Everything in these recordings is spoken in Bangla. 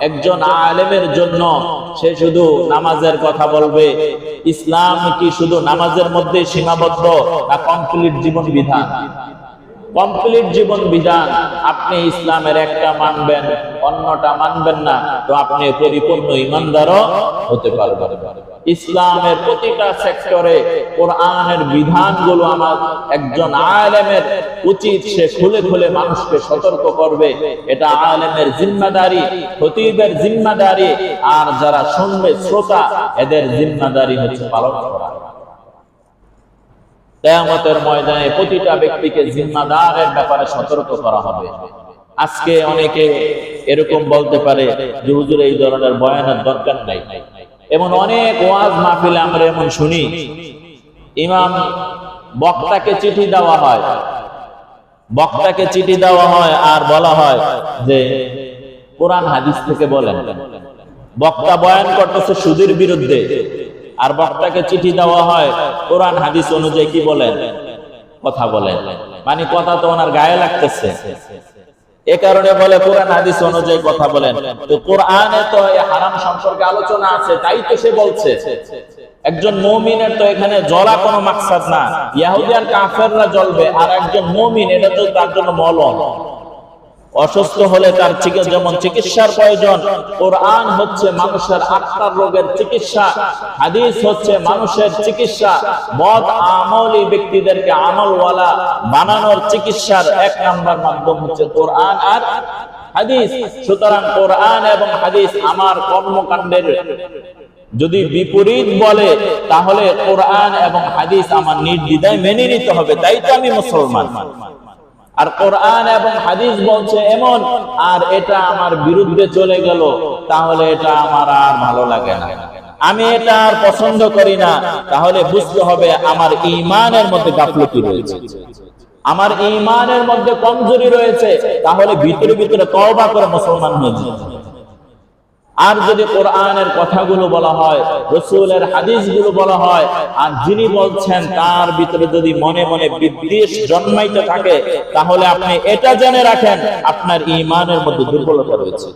একজন আলেমের জন্য সে শুধু নামাজের কথা বলবে, ইসলাম কি শুধু নামাজের মধ্যে সীমাবদ্ধ না কমপ্লিট জীবন বিধান? কমপ্লিট জীবন বিধান। আপনি ইসলামের একটা মানবেন, অন্যটা মানবেন না, তো আপনি পরিপূর্ণ ঈমানদারও হতে পারবেন। ইসলামের প্রতিটা সেক্টরে কোরআনের বিধানগুলো আমার একজন আলেমের উচিত সে খুলে খুলে মানুষকে সতর্ক করবে। এটা আলেমের জিম্মাদারি, খতিবের জিম্মাদারি, আর যারা শুনবে শ্রোতা এদের জিম্মাদারি হচ্ছে পালন করা। কিয়ামতের ময়দানে প্রতিটা ব্যক্তিকে জিম্মাদারের ব্যাপারে সতর্ক করা হবে। আজকে অনেকে এরকম বলতে পারে যে হুজুর এই ধরনের বয়ানের দরকার নাই। এমন অনেক ওয়াজ মাহফিলে আমরা এমন শুনি, ইমাম বক্তাকে চিঠি দেওয়া হয়, বক্তাকে চিঠি দেওয়া হয় আর বলা হয় যে কোরআন হাদিস থেকে বলেন। বক্তা বয়ান করতেছে সুদের বিরুদ্ধে, আর বক্তাকে চিঠি দেওয়া হয় কোরআন হাদিস অনুযায়ী কি বলেন, কথা বলেন। মানে কথা তো ওনার গায়ে লাগতেছে, এ কারণে বলে কোরআন হাদিস অনুযায়ী কথা বলেন। তো কোরআনে তো এই হারাম সম্পর্কে আলোচনা আছে, তাই তো সে বলছে। একজন মুমিনের তো এখানে জ্বলা কোনো মাকসাদ না, ইহুদি আর কাফেররা জ্বলবে, আর একজন মুমিন এটা তো তার জন্য মলম। অসুস্থ হলে তার যেমন চিকিৎসার প্রয়োজন, কোরআন হচ্ছে মানুষের আত্মার রোগের চিকিৎসা, হাদিস হচ্ছে মানুষের চিকিৎসা। বদ আমলি ব্যক্তিদেরকে আমলওয়ালা বানানোর চিকিৎসার এক নাম্বার মাধ্যম হচ্ছে কোরআন আর হাদিস। সুতরাং কোরআন এবং হাদিস আমার কর্মকাণ্ডের যদি বিপরীত বলে, তাহলে কোরআন এবং হাদিস আমার নির্দ্বিধায় মেনে নিতে হবে, তাই তো আমি মুসলমান। আর কোরআন এবং হাদিস বলছে এমন, আর এটা আমার বিরুদ্ধে চলে গেল, তাহলে এটা আমার আর ভালো লাগে না, আমি এটা আর পছন্দ করি না, তাহলে বুঝতে হবে আমার ঈমানের মধ্যে গাফলতি রয়েছে, আমার ঈমানের মধ্যে কমজোরি রয়েছে। তাহলে ভিতরে ভিতরে তওবা করে মুসলমান হয়ে যেতে হবে। আর যদি কোরআনের কথাগুলো বলা হয়, রাসূলের হাদিসগুলো বলা হয়, আর যিনি বলছেন তার ভিতরে যদি মনে মনে বিদ্বেষ জন্মাইতে থাকে, তাহলে আপনি এটা জেনে রাখেন আপনার ঈমানের মধ্যে দুর্বলতা রয়েছে।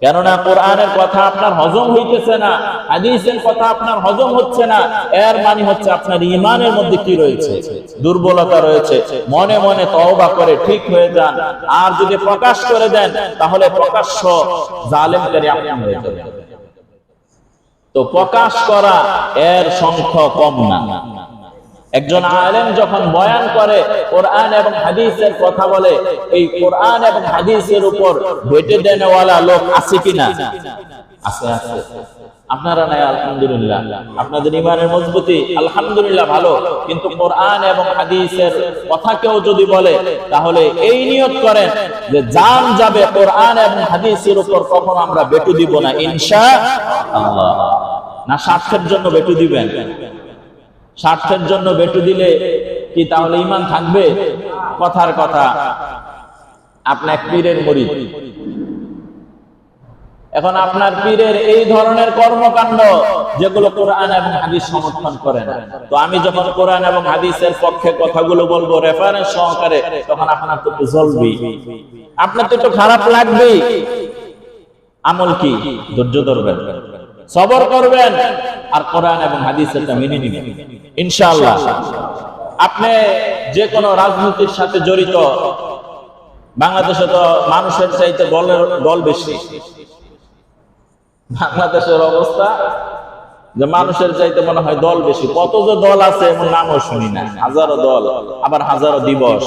কেননা কোরআনের কথা আপনার হজম হইতেছে না, হাদিসের কথা আপনার হজম হচ্ছে না, এর মানে হচ্ছে আপনার ঈমানের মধ্যে কি রয়েছে, দুর্বলতা রয়েছে। মনে মনে তওবা করে ঠিক হয়ে যান, আর যদি প্রকাশ করে দেন তাহলে প্রকাশ্য জালেমকারী আপনি হয়ে যাবেন। তো প্রকাশ করা এর সংখ্যা কম না। একজন আলেম যখন বয়ান করে, কোরআন এবং হাদিসের কথা বলে, এই কোরআন এবং হাদিসের উপর বেটে দেনেওয়ালা লোক আছে কিনা? আছে, আছে। আপনারা নাই আলহামদুলিল্লাহ, আপনাদের ঈমানের মজবুতি আলহামদুলিল্লাহ ভালো, কিন্তু কোরআন এবং হাদিসের কথা কেউ যদি বলে, তাহলে এই নিয়ত করেন যে জান যাবে কোরআন এবং হাদিসের উপর কখনো আমরা বেটু দিব না ইনশাআল্লাহ। না স্বার্থের জন্য বেটু দিবেন? স্বার্থের জন্য বেটু দিলে কি তাহলে ঈমান থাকবে? কথার কথা, আপনার পীরের মুরিদ, এখন আপনার পীরের এই ধরনের কর্মকাণ্ড যেগুলো কোরআন এবং হাদিস সমর্থন করে না, তো আমি যখন কোরআন এবং হাদিসের পক্ষে কথাগুলো বলবো রেফারেন্স সহকারে, তখন আপনার তো একটু জ্বলবেই, আপনার তো একটু খারাপ লাগবেই। আমল কি? ধৈর্য ধরবেন, সবর করবেন, আর কোরআন এবং হাদিসটা মেনে নিবেন ইনশাআল্লাহ। আপনি যে কোনো রাজনীতির সাথে জড়িত, বাংলাদেশে তো মানুষের চাইতে দল বেশি। বাংলাদেশের অবস্থা যে মানুষের চাইতে মনে হয় দল বেশি। কত যে দল আছে এমন নামও শুনি না, হাজারো দল, আবার হাজারো দিবস।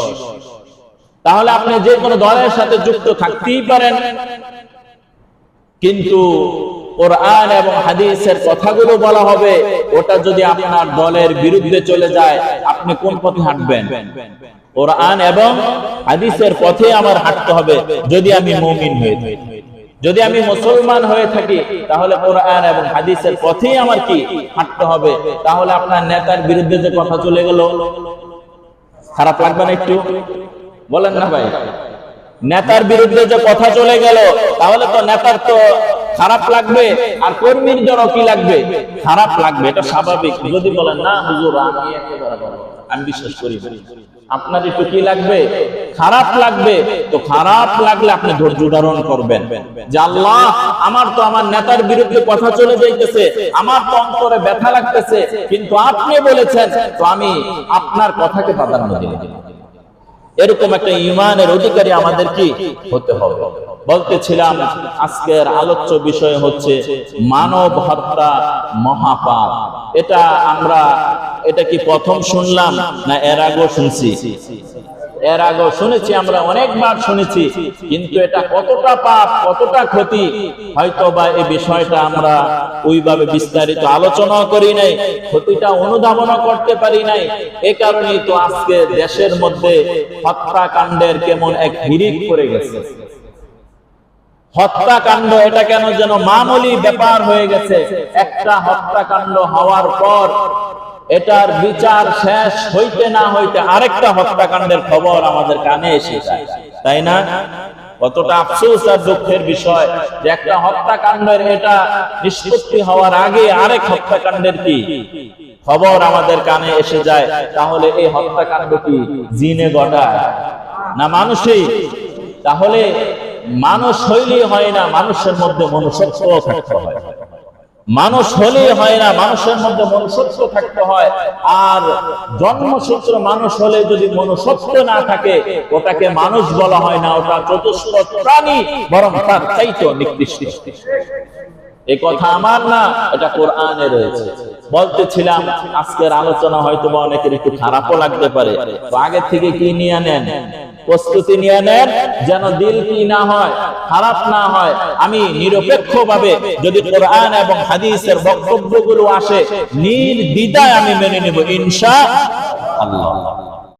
তাহলে আপনি যে কোনো দলের সাথে যুক্ত থাকতেই পারেন, কিন্তু কোরআন এবং হাদিসের কথাগুলো বলা হবে, ওটা যদি আপনার দলের বিরুদ্ধে চলে যায়, আপনি কোন পথে হাঁটবেন? কোরআন এবং হাদিসের পথে আমার হাঁটতে হবে। যদি আমি মুমিন হয়ে থাকি, যদি আমি মুসলমান হয়ে থাকি, তাহলে কোরআন এবং হাদিসের পথেই আমার কি হাঁটতে হবে। তাহলে আপনার নেতার বিরুদ্ধে যে কথা চলে গেল, খারাপ লাগবে না একটু? বলেন না ভাই, নেতার বিরুদ্ধে যে কথা চলে গেল, তাহলে তো নেতার তো খারাপ লাগবে, আর কর্মীর জন্য কি লাগবে? খারাপ লাগবে, এটা স্বাভাবিক। যদি বলেন না হুজুর আমি বিশ্বাস করি আপনার একটু কি লাগবে? খারাপ লাগবে। তো খারাপ লাগলে আপনি ধৈর্য ধারণ করবেন যে আল্লাহ, আমার তো আমার নেতার বিরুদ্ধে কথা চলে যাইতেছে, আমার তো অন্তরে ব্যথা লাগতেছে, কিন্তু আপনি বলেছেন, তো আমি আপনার কথাকে প্রাধান্য দিলাম। এরকম একটা ঈমানের অধিকারী আমাদের কি হতে হবে। বলতেছিলাম আজকের আলোচ্য বিষয় হচ্ছে মানব হত্যা মহাপাপ। এটা কি প্রথম শুনলাম না এর আগেও শুনছি? এর আগেও শুনেছি, আমরা অনেকবার শুনেছি, কিন্তু এটা কতটা পাপ, কতটা ক্ষতি, হয়তো বা এই বিষয়টা আমরা ওইভাবে বিস্তারিত আলোচনা করি নাই, ক্ষতিটা অনুধাবন করতে পারি নাই। এই কারণেই তো আজকে দেশের মধ্যে হত্যাকাণ্ডের কেমন এক হিড়িক পড়ে গেছে। হত্যাকাণ্ড এটা কেন যেন মামুলি ব্যাপার হয়ে গেছে। একটা হত্যাকাণ্ড হওয়ার পর এটার বিচার শেষ হইতে না হইতে আরেকটা হত্যাকাণ্ডের খবর আমাদের কানে এসে যায়, তাই না? কতটা আফসোস আর দুঃখের বিষয় যে একটা হত্যাকাণ্ডের এটা নিষ্পত্তি হওয়ার আগে আরেক হত্যাকাণ্ডের কি খবর আমাদের কানে এসে যায়। তাহলে এই হত্যাকাণ্ড কি জিনে ঘটায় না মানুষই? তাহলে মানুষ হইলেই হয় না, মানুষের মধ্যে মনুষ্যত্ব থাকতে হয়। মানুষ হলেই হয় না, মানুষের মধ্যে মনুষ্যত্ব থাকতে হয়। আর জন্মসূত্র মানুষ হলে যদি মনুষ্যত্ব না থাকে, ওটাকে মানুষ বলা হয় না, ওটা চতুষ্পদ প্রাণী, বরং তার চাইতেও নিকৃষ্ট। এই কথা আমার না, এটা কোরআনে রয়েছে। বলতেছিলাম আজকের আলোচনা হয়তো বা অনেকের একটু খারাপও লাগতে পারে, তো আগে থেকে কি নিয়ে নেন, প্রস্তুতি নিয়ে নেন, যেন দিল কি না হয়, খারাপ না হয়। আমি নিরপেক্ষভাবে যদি কোরআন এবং হাদিসের বক্তব্যগুলো আসে, নির্দ্বিধায় আমি মেনে নেব ইনশাআল্লাহ।